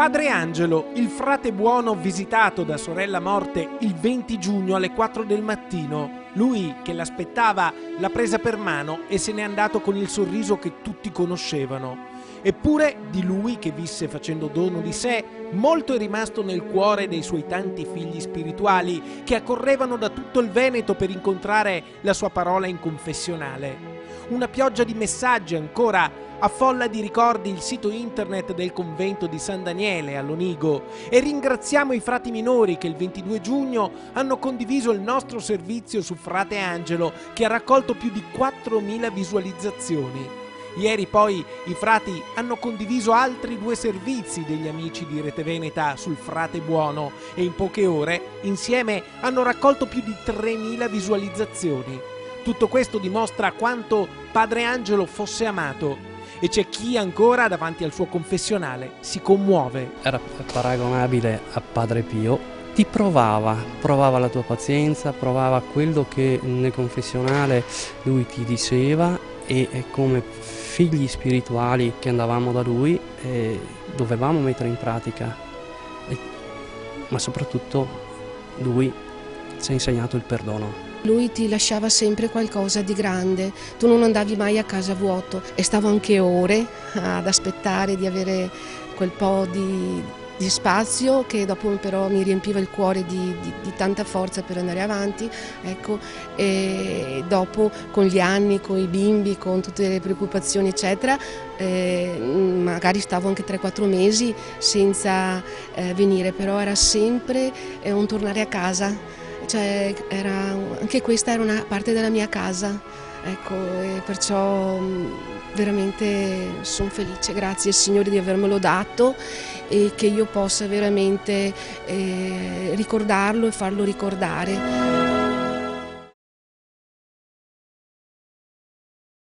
Padre Angelo, il frate buono visitato da sorella morte il 20 giugno alle 4 del mattino. Lui, che l'aspettava, l'ha presa per mano e se n'è andato con il sorriso che tutti conoscevano. Eppure di lui, che visse facendo dono di sé, molto è rimasto nel cuore dei suoi tanti figli spirituali che accorrevano da tutto il Veneto per incontrare la sua parola in confessionale. Una pioggia di messaggi ancora affolla di ricordi il sito internet del convento di San Daniele a Lonigo e ringraziamo i frati minori che il 22 giugno hanno condiviso il nostro servizio su Frate Angelo, che ha raccolto più di 4.000 visualizzazioni. Ieri poi i frati hanno condiviso altri 2 servizi degli amici di Rete Veneta sul Frate Buono e in poche ore insieme hanno raccolto più di 3.000 visualizzazioni. Tutto questo dimostra quanto Padre Angelo fosse amato e c'è chi ancora davanti al suo confessionale si commuove. Era paragonabile a Padre Pio, ti provava la tua pazienza, provava quello che nel confessionale lui ti diceva e come figli spirituali che andavamo da lui dovevamo mettere in pratica, ma soprattutto lui ci ha insegnato il perdono. Lui ti lasciava sempre qualcosa di grande, tu non andavi mai a casa vuoto e stavo anche ore ad aspettare di avere quel po' di spazio che dopo però mi riempiva il cuore di tanta forza per andare avanti, ecco. E dopo con gli anni, con i bimbi, con tutte le preoccupazioni eccetera, magari stavo anche 3-4 mesi senza venire, però era sempre un tornare a casa. Cioè, anche questa era una parte della mia casa, ecco, e perciò veramente sono felice, grazie Signore di avermelo dato e che io possa veramente ricordarlo e farlo ricordare.